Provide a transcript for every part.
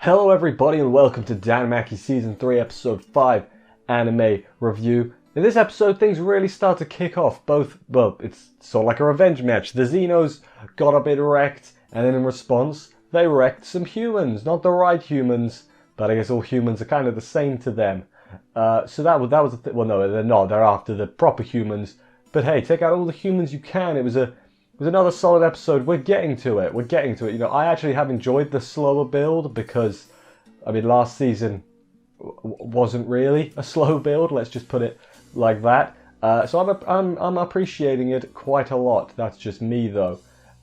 Hello everybody and welcome to DanMachi Season 3 Episode 5 Anime Review. In this episode things really start to kick off. It's sort of like a revenge match. The Xenos got a bit wrecked and then in response they wrecked some humans. Not the right humans, but I guess all humans are kind of the same to them. So that was well no, they're not. They're after the proper humans. But hey, take out all the humans you can. It was another solid episode. We're getting to it. You know, I actually have enjoyed the slower build because, I mean, last season wasn't really a slow build. Let's just put it like that. So I'm appreciating it quite a lot. That's just me though.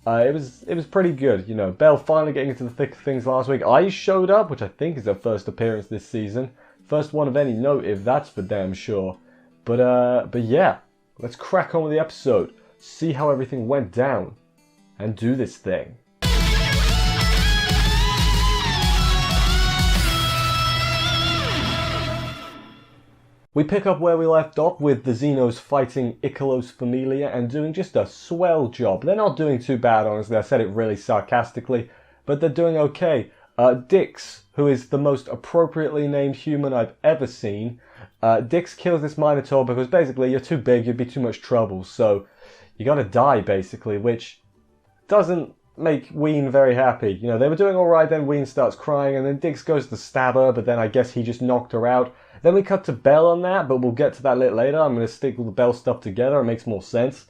It was pretty good. You know, Belle finally getting into the thick of things last week. I showed up, which I think is her first appearance this season. First one of any note, if that's for damn sure. But yeah, let's crack on with the episode. See how everything went down, and do this thing. We pick up where we left off with the Xenos fighting Ikelos Familia and doing just a swell job. They're not doing too bad, honestly. I said it really sarcastically, but they're doing okay. Dix, who is the most appropriately named human I've ever seen, Dix kills this Minotaur because basically you're too big, you'd be too much trouble, so you gotta die, basically, which doesn't make Ween very happy. You know, they were doing alright, then Ween starts crying, and then Dix goes to stab her, but then I guess he just knocked her out. Then we cut to Belle on that, but we'll get to that a little later. I'm going to stick all the Belle stuff together, it makes more sense.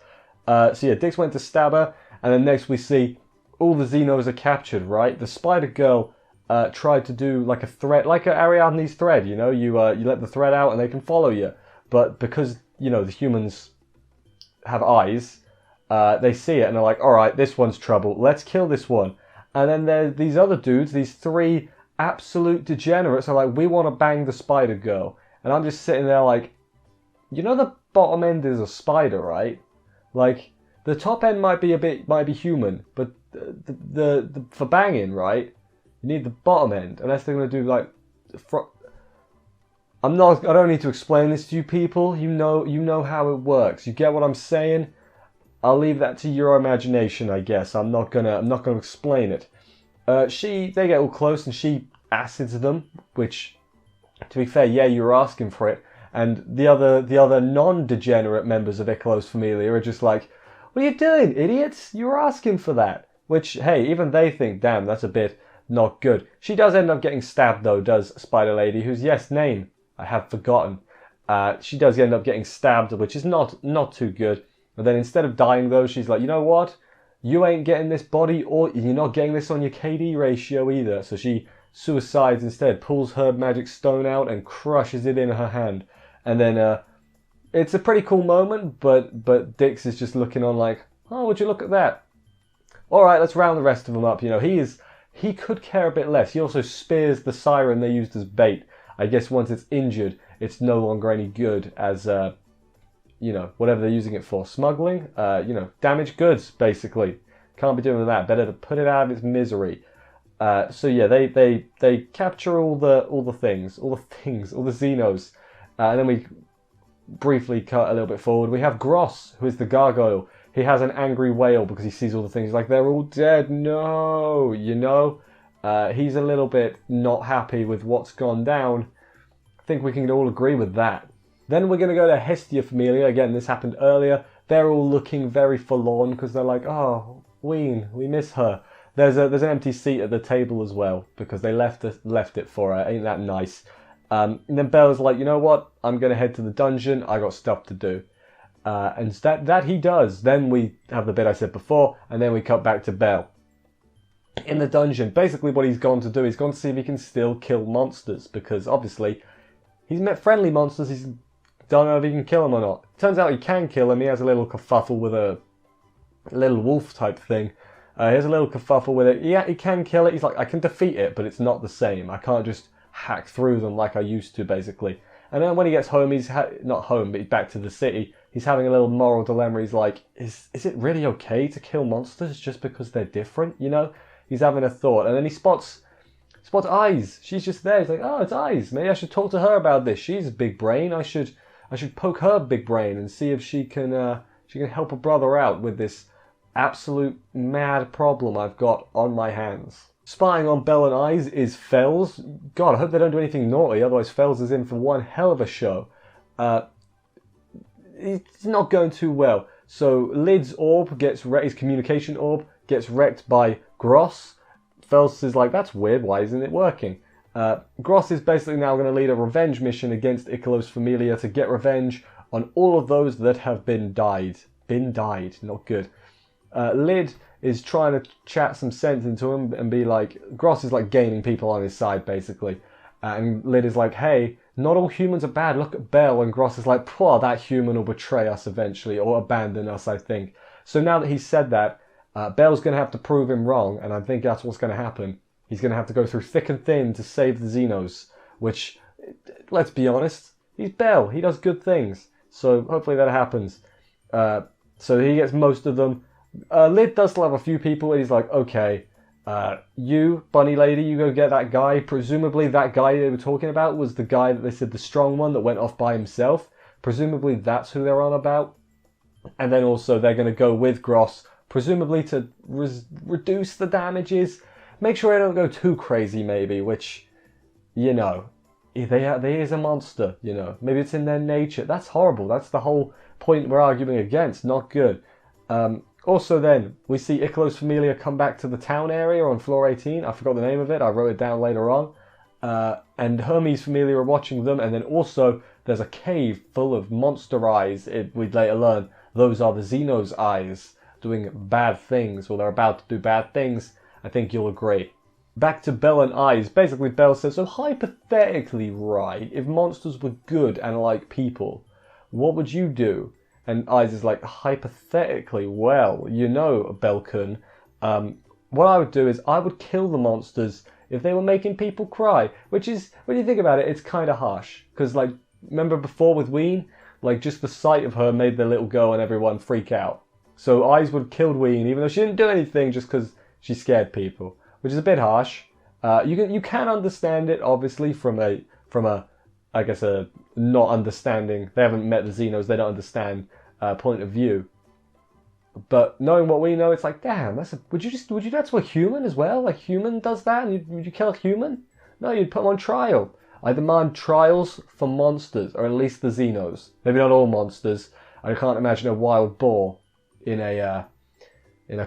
So yeah, Dix went to stab her, and then next we see all the Xenos are captured, right? The Spider Girl tried to do like a thread, like an Ariadne's thread, you know? You let the thread out and they can follow you. But because, you know, the humans have eyes, they see it and they're like, alright, this one's trouble, let's kill this one. And then there's these other dudes, these three absolute degenerates are like, we want to bang the Spider Girl. And I'm just sitting there like, you know the bottom end is a spider, right? Like, the top end might be human, but the for banging, right, you need the bottom end. Unless they're going to do like, I don't need to explain this to you people. You know how it works. You get what I'm saying? I'll leave that to your imagination, I guess. I'm not gonna explain it. They get all close and she acids them, which, to be fair, yeah, you're asking for it. And the other non-degenerate members of Ikelos Familia are just like, what are you doing, idiots? You were asking for that. Which, hey, even they think, damn, that's a bit not good. She does end up getting stabbed though, does Spider Lady, whose name I have forgotten. She does end up getting stabbed, which is not too good. But then instead of dying though, she's like, you know what? You ain't getting this body, or you're not getting this on your KD ratio either. So she suicides instead, pulls her magic stone out and crushes it in her hand. And then it's a pretty cool moment, but Dix is just looking on like, oh, would you look at that? Alright, let's round the rest of them up. You know, he could care a bit less. He also spears the siren they used as bait. I guess once it's injured, it's no longer any good as you know, whatever they're using it for. Smuggling, you know, damaged goods, basically. Can't be doing that. Better to put it out of its misery. So yeah, they capture all the Xenos. And then we briefly cut a little bit forward. We have Gross, who is the gargoyle. He has an angry wail because he sees all the things. Like, they're all dead. No, you know. He's a little bit not happy with what's gone down. I think we can all agree with that. Then we're going to go to Hestia Familia. Again, this happened earlier. They're all looking very forlorn because they're like, oh, Ween, we miss her. There's an empty seat at the table as well because they left it for her. Ain't that nice? And then Belle's like, you know what? I'm going to head to the dungeon. I got stuff to do. And that he does. Then we have the bit I said before, and then we cut back to Belle. In the dungeon, basically what he's gone to do, he's gone to see if he can still kill monsters because obviously he's met friendly monsters. He's don't know if he can kill him or not. Turns out he can kill him. He has a little kerfuffle with a little wolf type thing. He has a little kerfuffle with it. Yeah, he can kill it. He's like, I can defeat it, but it's not the same. I can't just hack through them like I used to, basically. And then when he gets home, not home, but he's back to the city. He's having a little moral dilemma. He's like, is it really okay to kill monsters just because they're different? You know? He's having a thought. And then he spots Eyes. She's just there. He's like, oh, it's Eyes. Maybe I should talk to her about this. She's a big brain. I should poke her big brain and see if she can help a brother out with this absolute mad problem I've got on my hands. Spying on Bell and Eyes is Fells. God, I hope they don't do anything naughty, otherwise Fells is in for one hell of a show. It's not going too well. So Lid's orb gets wrecked, his communication orb gets wrecked by Gross. Fells is like, that's weird, why isn't it working? Gross is basically now going to lead a revenge mission against Ikelos Familia to get revenge on all of those that have been died. Not good. Lid is trying to chat some sense into him and be like, Gross is like gaining people on his side basically. And Lid is like, hey, not all humans are bad, look at Bell. And Gross is like, poor, that human will betray us eventually or abandon us, I think. So now that he's said that, Bell's going to have to prove him wrong, and I think that's what's going to happen. He's going to have to go through thick and thin to save the Xenos, which, let's be honest, he's Bell. He does good things. So hopefully that happens. So he gets most of them. Lid does still have a few people, and he's like, okay, you, bunny lady, you go get that guy. Presumably that guy they were talking about was the guy that they said the strong one that went off by himself. Presumably that's who they're on about. And then also they're going to go with Gross, presumably to reduce the damages. Make sure they don't go too crazy maybe, which, you know, they is a monster, you know. Maybe it's in their nature. That's horrible. That's the whole point we're arguing against. Not good. Also then, we see Ikelos Familia come back to the town area on floor 18. I forgot the name of it. I wrote it down later on. And Hermes Familia are watching them. And then also, there's a cave full of monster eyes. We'd later learn those are the Xenos' eyes doing bad things. Well, they're about to do bad things. I think you'll agree. Back to Bell and Eyes. Basically, Bell says, so hypothetically, right, if monsters were good and like people, what would you do? And Eyes is like, hypothetically, well, you know, Belkun, what I would do is I would kill the monsters if they were making people cry. Which is, when you think about it, it's kind of harsh. Because, like, remember before with Ween? Like, just the sight of her made the little girl and everyone freak out. So Eyes would have killed Ween, even though she didn't do anything, just because she scared people. Which is a bit harsh. You can understand it, obviously, from a I guess a not understanding. They haven't met the Xenos, they don't understand point of view. But knowing what we know, it's like, damn, would you that's what human as well? Like human does that, and would you kill a human? No, you'd put them on trial. I demand trials for monsters, or at least the Xenos. Maybe not all monsters. I can't imagine a wild boar in a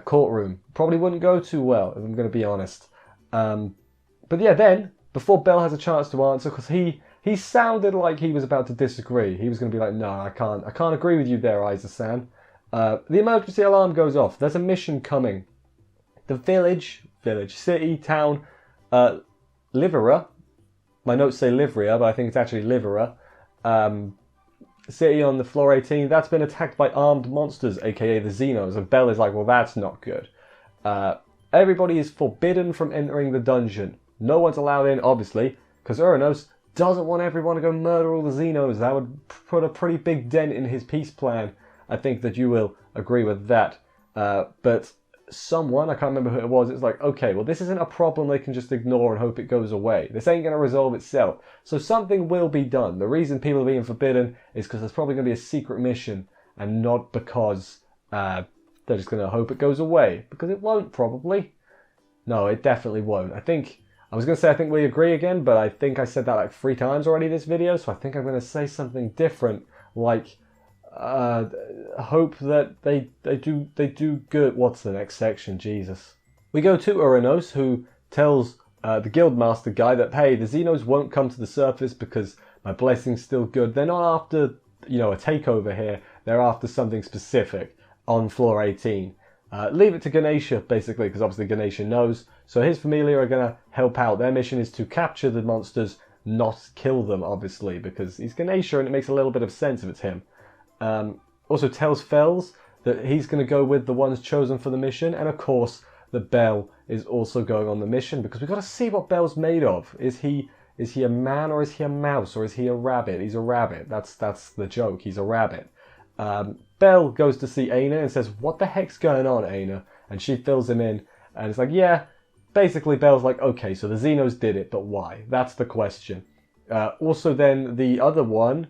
courtroom. Probably wouldn't go too well, if I'm going to be honest. But yeah, then before Bell has a chance to answer, because he sounded like he was about to disagree. He was going to be like, no, I can't agree with you there, Isa-san. The emergency alarm goes off. There's a mission coming. The village, city, town, Livera. My notes say Livria, but I think it's actually Livera. City on the floor 18, that's been attacked by armed monsters, aka the Xenos. And Bell is like, well, that's not good. Everybody is forbidden from entering the dungeon. No one's allowed in, obviously, because Uranos doesn't want everyone to go murder all the Xenos. That would put a pretty big dent in his peace plan. I think that you will agree with that. But someone, I can't remember who it was, it's like, okay, well, this isn't a problem they can just ignore and hope it goes away. This ain't going to resolve itself. So something will be done. The reason people are being forbidden is because there's probably going to be a secret mission and not because they're just going to hope it goes away. Because it won't, probably. No, it definitely won't. I think we agree again, but I think I said that like 3 times already this video, so I think I'm going to say something different, like hope that they do good. What's the next section? Jesus. We go to Uranos, who tells the Guildmaster guy that, hey, the Xenos won't come to the surface because my blessing's still good. They're not after, you know, a takeover here. They're after something specific on floor 18. Leave it to Ganesha, basically, because obviously Ganesha knows. So his familia are going to help out. Their mission is to capture the monsters, not kill them, obviously, because he's Ganesha and it makes a little bit of sense if it's him. Also tells Fells that he's going to go with the ones chosen for the mission, and of course that Bell is also going on the mission, because we've got to see what Bell's made of. Is he a man, or is he a mouse, or is he a rabbit? He's a rabbit. That's the joke. He's a rabbit. Bell goes to see Aina and says, what the heck's going on, Aina? And she fills him in, and it's like, yeah. Basically, Bell's like, okay, so the Xenos did it, but why? That's the question. Also then, the other one,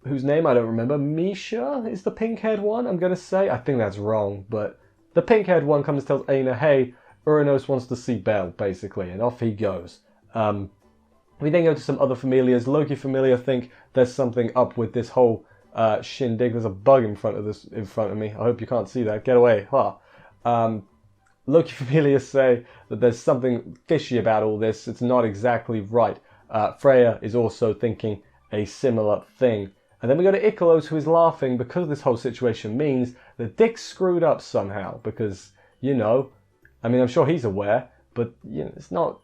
whose name I don't remember, Misha is the pink-haired one, I'm going to say. I think that's wrong, but the pink-haired one comes and tells Aina, hey, Uranos wants to see Bell, basically, and off he goes. We then go to some other familiars. Loki familiar think there's something up with this whole shindig. There's a bug in front of me. I hope you can't see that. Get away. Huh. Loki familiars say that there's something fishy about all this. It's not exactly right. Freya is also thinking a similar thing. And then we go to Ikelos, who is laughing because this whole situation means that Dick's screwed up somehow. Because, you know, I mean, I'm sure he's aware, but you know, it's not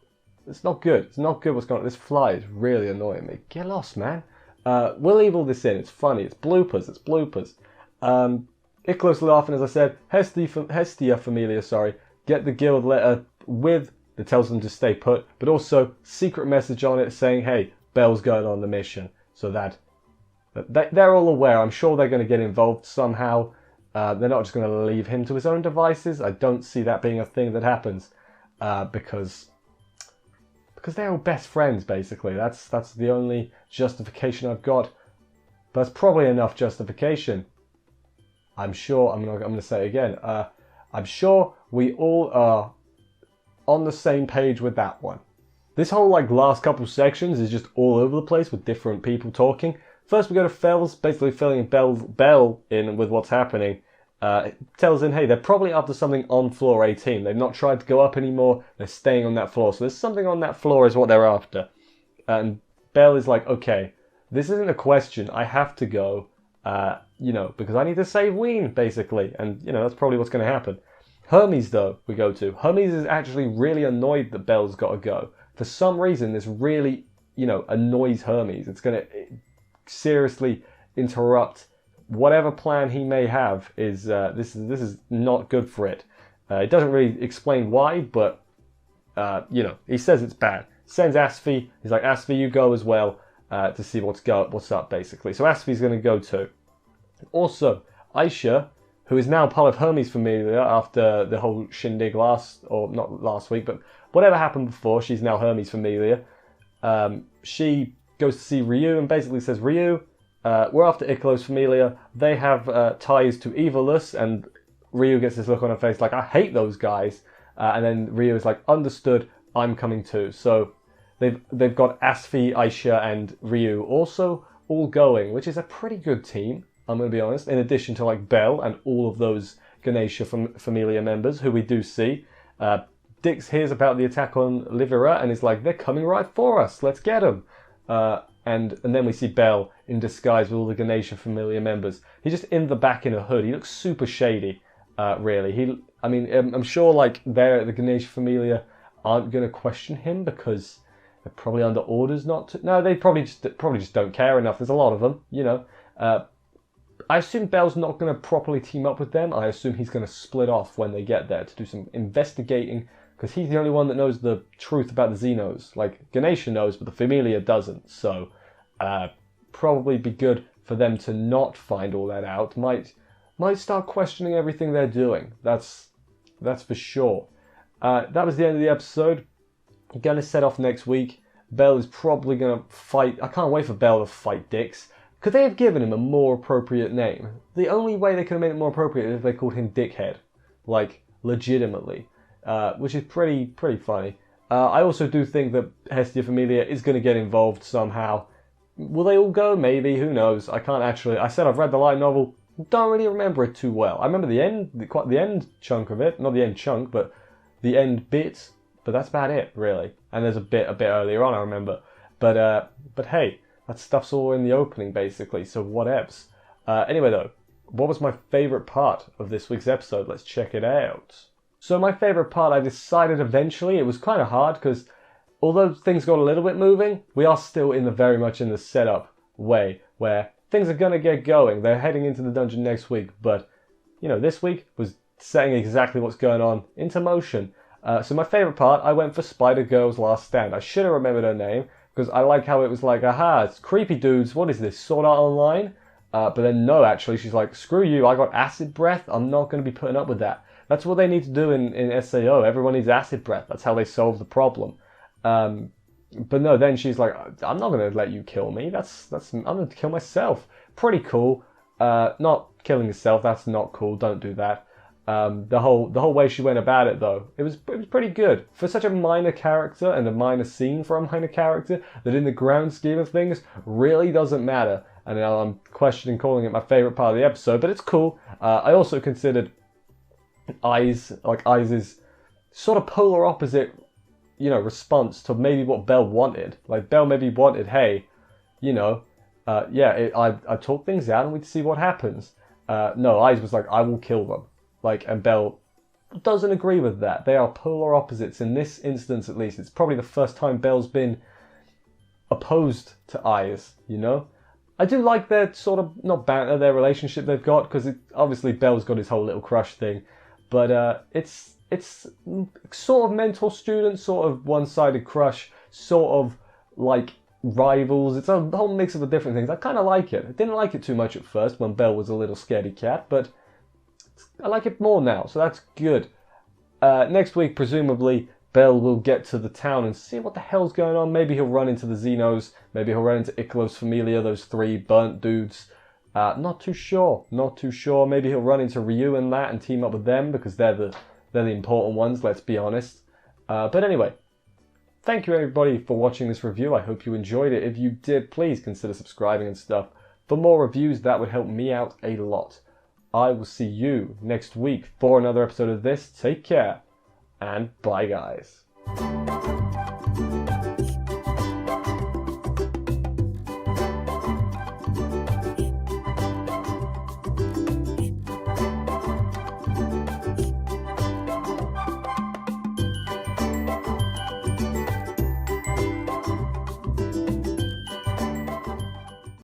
good. It's not good what's going on. This fly is really annoying me. Get lost, man. We'll leave all this in. It's funny. It's bloopers. It's bloopers. Ikelos laughing, as I said. Hestia Familia, sorry. Get the guild letter with that tells them to stay put, but also secret message on it saying, hey, Bell's going on the mission. So that they're all aware. I'm sure they're going to get involved somehow. They're not just going to leave him to his own devices. I don't see that being a thing that happens because they're all best friends, basically. That's the only justification I've got. But that's probably enough justification. I'm sure, I'm going to say it again. I'm sure we all are on the same page with that one. This whole last couple sections is just all over the place with different people talking. First we go to Fells, basically filling Bell in with what's happening. It tells him, hey, they're probably up to something on floor 18. They've not tried to go up anymore. They're staying on that floor. So there's something on that floor is what they're after. And Bell is like, okay, this isn't a question. I have to go, because I need to save Ween, basically. And, that's probably what's going to happen. Hermes, though, we go to. Hermes is actually really annoyed that Bell's got to go. For some reason, this really, annoys Hermes. It's going to seriously interrupt whatever plan he may have. This is not good for it. It doesn't really explain why, but he says it's bad. Sends Asfi. He's like, Asfi, you go as well to see what's up, basically. So Asfi's going to go too. Also, Aisha, who is now part of Hermes' Familia after the whole shindig not last week, but whatever happened before, she's now Hermes' Familia. She goes to see Ryu and basically says, Ryu, we're after Ikelos Familia. They have ties to Evilus, and Ryu gets this look on her face like, I hate those guys. And then Ryu is like, understood, I'm coming too. So they've got Asfi, Aisha, and Ryu also all going, which is a pretty good team, I'm going to be honest, in addition to Bell and all of those Ganesha Familia members who we do see. Dix hears about the attack on Livera and is like, they're coming right for us, let's get them. And then we see Bell in disguise with all the Ganesha Familia members. He's just in the back in a hood. He looks super shady, really. I'm sure the Ganesha Familia aren't going to question him because they're probably under orders not to. No, they probably just don't care enough. There's a lot of them, I assume Bell's not going to properly team up with them. I assume he's going to split off when they get there to do some investigating, because he's the only one that knows the truth about the Xenos. Ganesha knows, but the Familia doesn't. So, probably be good for them to not find all that out. Might start questioning everything they're doing. That's for sure. That was the end of the episode. We're going to set off next week. Bell is probably going to fight. I can't wait for Bell to fight Dix. Could they have given him a more appropriate name? The only way they could have made it more appropriate is if they called him Dickhead. Legitimately. Which is pretty funny. I also do think that Hestia Familia is going to get involved somehow. Will they all go? Maybe. Who knows? I can't actually. I said I've read the light novel. Don't really remember it too well. I remember the end chunk of it. Not the end chunk, but the end bit. But that's about it, really. And there's a bit earlier on, I remember. But hey, that stuff's all in the opening, basically. So whatevs. Anyway, though, what was my favourite part of this week's episode? Let's check it out. So my favourite part, I decided eventually, it was kind of hard because although things got a little bit moving, we are still very much in the setup way where things are going to get going. They're heading into the dungeon next week, but, this week was setting exactly what's going on into motion. So my favourite part, I went for Spider-Girl's Last Stand. I should have remembered her name because I like how it was aha, it's creepy dudes, what is this, Sword Art Online? But then no, actually, she's like, screw you, I got acid breath, I'm not going to be putting up with that. That's what they need to do in SAO. Everyone needs acid breath. That's how they solve the problem. But no, then she's like, I'm not going to let you kill me. I'm going to kill myself. Pretty cool. Not killing yourself. That's not cool. Don't do that. The whole way she went about it, though, it was pretty good for such a minor character and a minor scene for a minor character that, in the grand scheme of things, really doesn't matter. And now I'm questioning calling it my favorite part of the episode, but it's cool. I also considered Eyes' sort of polar opposite, response to maybe what Belle wanted. Like, Belle maybe wanted, hey, I talk things out and we'd see what happens. No, Eyes was like, I will kill them. And Belle doesn't agree with that. They are polar opposites in this instance, at least. It's probably the first time Belle's been opposed to Eyes, I do like their sort of, not banter, their relationship they've got, because obviously Belle's got his whole little crush thing. But it's sort of mentor student, sort of one-sided crush, sort of like rivals. It's a whole mix of the different things. I kind of like it. I didn't like it too much at first when Belle was a little scaredy cat, but I like it more now, so that's good. Next week, presumably, Belle will get to the town and see what the hell's going on. Maybe he'll run into the Xenos. Maybe he'll run into Ikelos Familia, those 3 burnt dudes. Not too sure. Maybe he'll run into Ryu and that and team up with them, because they're the important ones, let's be honest. But anyway, thank you everybody for watching this review. I hope you enjoyed it. If you did, please consider subscribing and stuff. For more reviews, that would help me out a lot. I will see you next week for another episode of this. Take care, and bye, guys.